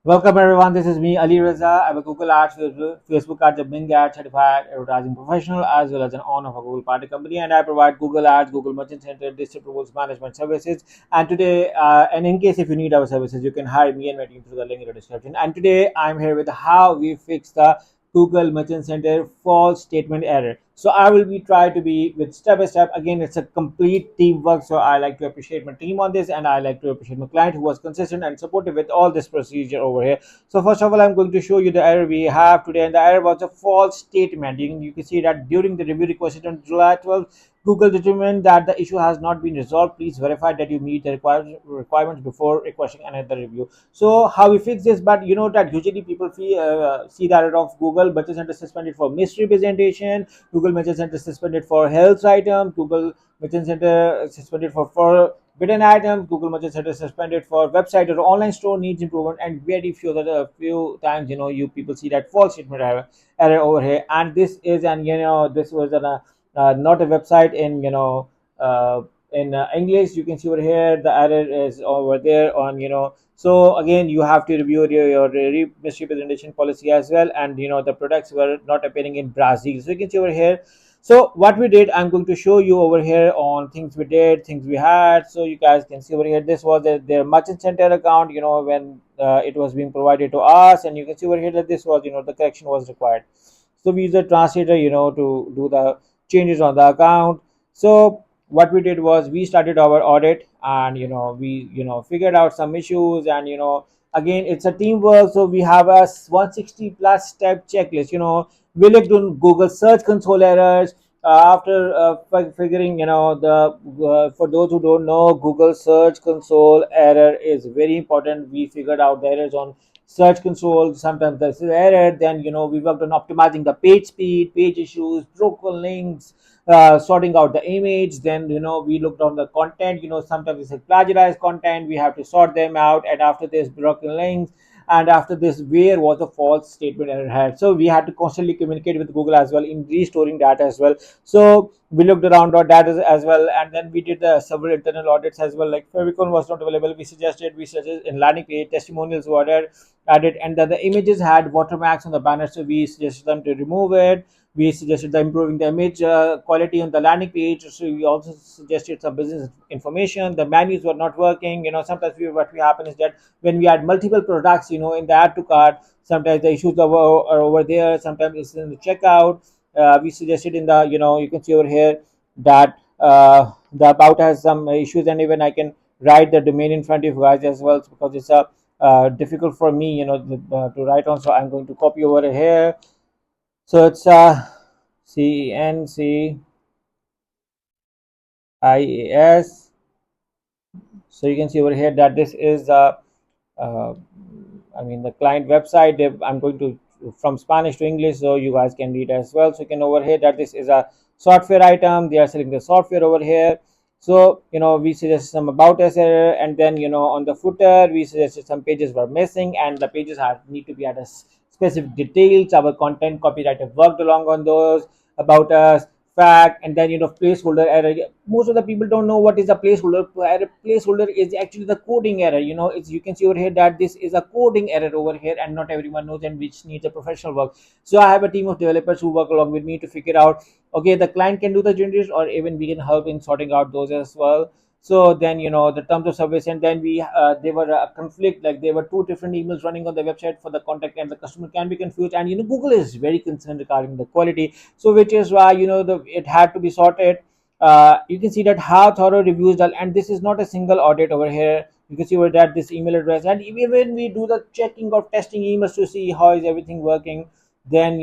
Welcome everyone, this is me Ali Raza. I'm a Google Ads, Facebook Ads, a Bing Ad certified advertising professional as well as an owner of a Google Party company, and I provide Google Ads, Google Merchant Center, disapprovals management services. And today, and in case if you need our services, you can hire me and my team through the link in the description. And today I'm here with how we fix the Google Merchant Center false statement error. So I will be try to be with step by step. Again, it's a complete teamwork. So I like to appreciate my team on this, and I like to appreciate my client who was consistent and supportive with all this procedure over here. So first of all, I'm going to show you the error we have today, and the error was a false statement. You can see that during the review request on July 12th, Google determined that the issue has not been resolved. Please verify that you meet the requirements before requesting another review. So how we fix this? But you know that usually people see the error of Google Merchant Center suspended for misrepresentation, Google Merchant Center suspended for health items, Google Merchant Center suspended for forbidden items, Google Merchant Center suspended for website or online store needs improvement, and very few times you people see that false statement error over here. And this is this was not a website in English. You can see over here the error is over there on so again you have to review your misrepresentation policy as well, and the products were not appearing in Brazil. So you can see over here. So what we did, I'm going to show you over here on things we did, things we had. So you guys can see over here, this was their merchant center account when it was being provided to us, and you can see over here that this was the correction was required. So we use the translator to do the changes on the account. So what we did was we started our audit, and we figured out some issues, and again it's a teamwork. So we have a 160 plus step checklist. We looked on Google search console errors. After figuring the for those who don't know, Google search console error is very important. We figured out the errors on search console. Sometimes there's an error. Then we worked on optimizing the page speed, page issues, broken links, sorting out the image. Then we looked on the content. Sometimes it's a plagiarized content, we have to sort them out. And after this, broken links. And after this, where was the false statement error had. So we had to constantly communicate with Google as well in restoring data as well. So we looked around our data as well, and then we did several internal audits as well. Like Favicon was not available, we suggested in landing page testimonials were added, and then the images had watermarks on the banner, so we suggested them to remove it. We suggested the improving the image quality on the landing page. So we also suggested some business information. The menus were not working. Sometimes what we happen is that when we add multiple products in the add to cart, sometimes the issues are over there, sometimes it's in the checkout. We suggested in the you can see over here that the about has some issues, and even I can write the domain in front of you guys as well, because it's a difficult for me to write on. So I'm going to copy over here. So it's CNCIAS. So you can see over here that this is uh, the client website. I'm going to from Spanish to English, so you guys can read as well. So you can over here that this is a software item. They are selling the software over here. So we suggested some about us error, and then on the footer we suggested some pages were missing, and the pages need to be at a specific details. Our content copywriter worked along on those about us fact. And then placeholder error. Most of the people don't know what is a placeholder error. Placeholder is actually the coding error. It's, you can see over here that this is a coding error over here, and not everyone knows, and which needs a professional work. So I have a team of developers who work along with me to figure out, okay, the client can do the changes, or even we can help in sorting out those as well. So then the terms of service, and then we there were a conflict, like there were two different emails running on the website for the contact, and the customer can be confused. And Google is very concerned regarding the quality, so which is why it had to be sorted. You can see that how thorough reviews done, and this is not a single audit over here. You can see over that this email address, and even when we do the checking or testing emails to see how is everything working, then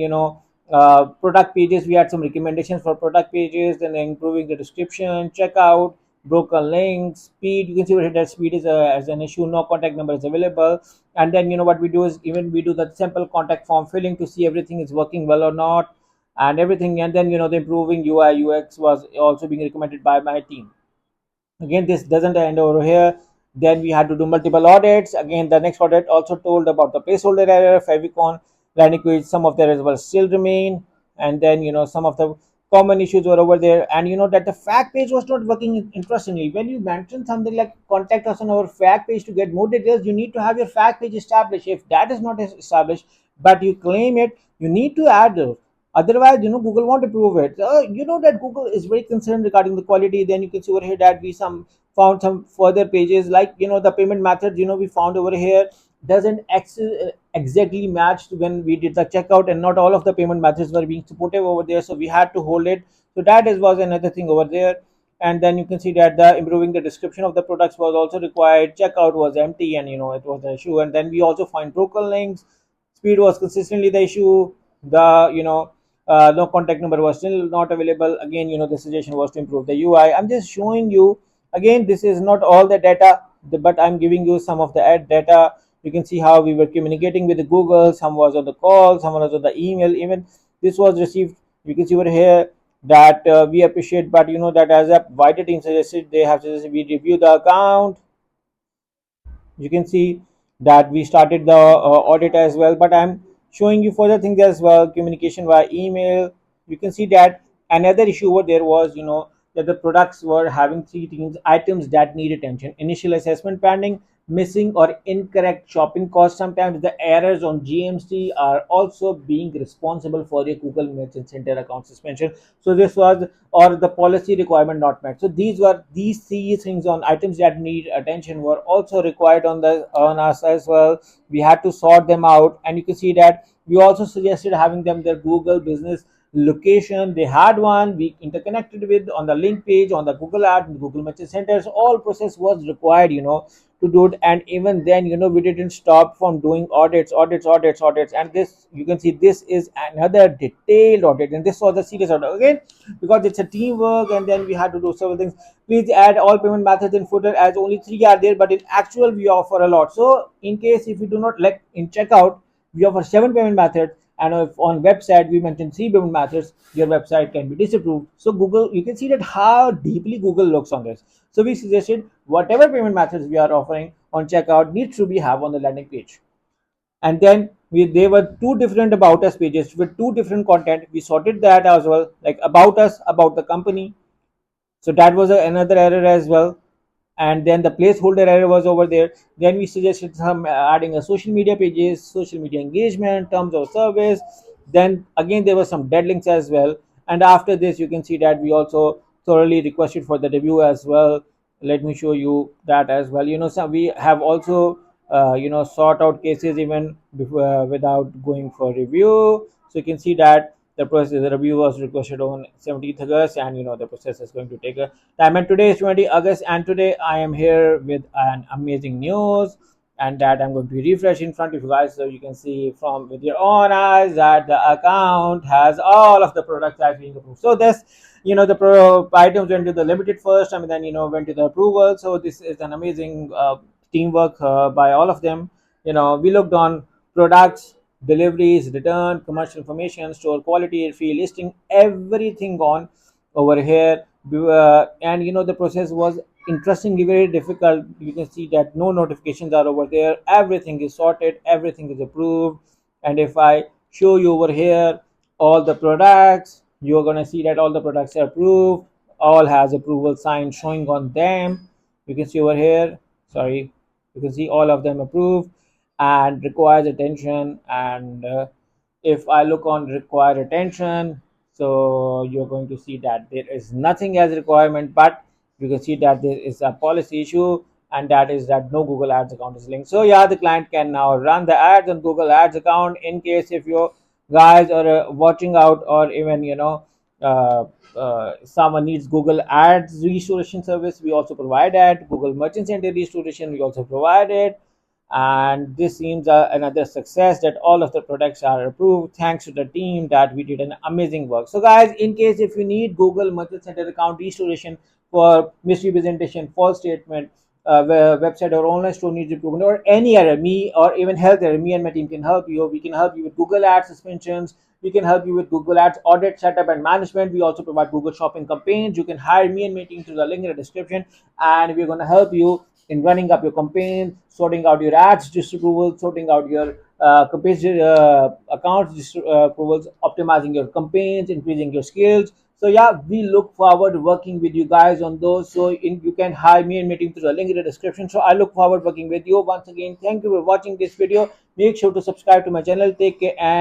product pages, we had some recommendations for product pages, then improving the description, checkout, broken links, speed. You can see over here that speed is as an issue, no contact number is available. And then what we do is even we do the simple contact form filling to see everything is working well or not, and everything. And then the improving UI UX was also being recommended by my team. Again, this doesn't end over here. Then we had to do multiple audits. Again, the next audit also told about the placeholder error, favicon landing page, some of the errors will still remain. And then some of the common issues were over there. And that the fact page was not working. Interestingly, when you mention something like contact us on our fact page to get more details, you need to have your fact page established. If that is not established but you claim it, you need to add those. Otherwise, Google won't approve it. That Google is very concerned regarding the quality. Then you can see over here that we some found some further pages, like the payment methods, we found over here doesn't exactly match to when we did the checkout, and not all of the payment methods were being supportive over there, so we had to hold it. So that is was another thing over there. And then you can see that the improving the description of the products was also required. Checkout was empty, and it was the issue. And then we also find broken links. Speed was consistently the issue. The no contact number was still not available. Again, the suggestion was to improve the UI. I'm just showing you. Again, this is not all the data, but I'm giving you some of the ad data. You can see how we were communicating with the Google. Some was on the call, someone was on the email. Even this was received. You can see over here that we appreciate, but that as a wider team suggested, they have suggested we review the account. You can see that we started the audit as well, but I'm showing you further things as well. Communication via email. You can see that another issue over there was that the products were having three things: items that need attention, initial assessment pending, missing or incorrect shopping costs. Sometimes the errors on GMC are also being responsible for your Google Merchant Center account suspension. So this was, or the policy requirement not met. So these three things on items that need attention were also required on us as well. We had to sort them out. And you can see that we also suggested having them their Google business location. They had one we interconnected with on the link page on the Google ad, Google Merchant Centers. All process was required to do it. And even then we didn't stop from doing audits. And this, you can see, this is another detailed audit, and this was a serious audit again, because it's a teamwork. And then we had to do several things. Please add all payment methods in footer, as only three are there, but in actual we offer a lot. So in case if you do not, like in checkout we offer 7 payment methods, and if on website we mention 3 payment methods, your website can be disapproved. So Google, you can see that how deeply Google looks on this. So we suggested whatever payment methods we are offering on checkout needs to be have on the landing page. And then they were two different about us pages with two different content. We sorted that as well, like about us, about the company. So that was another error as well. And then the placeholder error was over there. Then we suggested some adding a social media pages, social media engagement, terms of service. Then again there were some dead links as well. And after this you can see that we also thoroughly requested for the review as well. Let me show you that as well. So we have also sort out cases even before, without going for review. So you can see that the review was requested on 17th August, and the process is going to take a time. And today is 20 August, and today I am here with an amazing news, and that I'm going to refresh in front of you guys, so you can see from with your own eyes that the account has all of the products that being approved. So this, the items went to the limited first, and then went to the approval. So this is an amazing teamwork by all of them. We looked on products, deliveries, return, commercial information, store quality, free listing, everything on over here. And the process was interestingly very difficult. You can see that no notifications are over there. Everything is sorted, everything is approved. And if I show you over here all the products, you're gonna see that all the products are approved, all has approval sign showing on them. You can see over here, sorry, you can see all of them approved and requires attention. And if I look on require attention, so you're going to see that there is nothing as requirement, but you can see that there is a policy issue, and that is that no Google Ads account is linked. So yeah, the client can now run the ads on Google Ads account. In case if you guys are watching out, or even someone needs Google Ads restoration service, we also provide that. Google Merchant Center restoration, we also provide it. And this seems another success that all of the products are approved thanks to the team, that we did an amazing work. So guys, in case if you need Google Merchant Center account restoration for misrepresentation, false statement, website or online store needs improvement, or any error, me or even health error, me and my team can help you. We can help you with Google Ads suspensions. We can help you with Google Ads audit, setup and management. We also provide Google shopping campaigns. You can hire me and my team through the link in the description, and we're going to help you in running up your campaign, sorting out your ads disapproval, sorting out your campaign accounts approvals, optimizing your campaigns, increasing your skills. So yeah, we look forward to working with you guys on those. So you can hire me and meeting through the link in the description. So I look forward working with you. Once again, thank you for watching this video. Make sure to subscribe to my channel. Take care and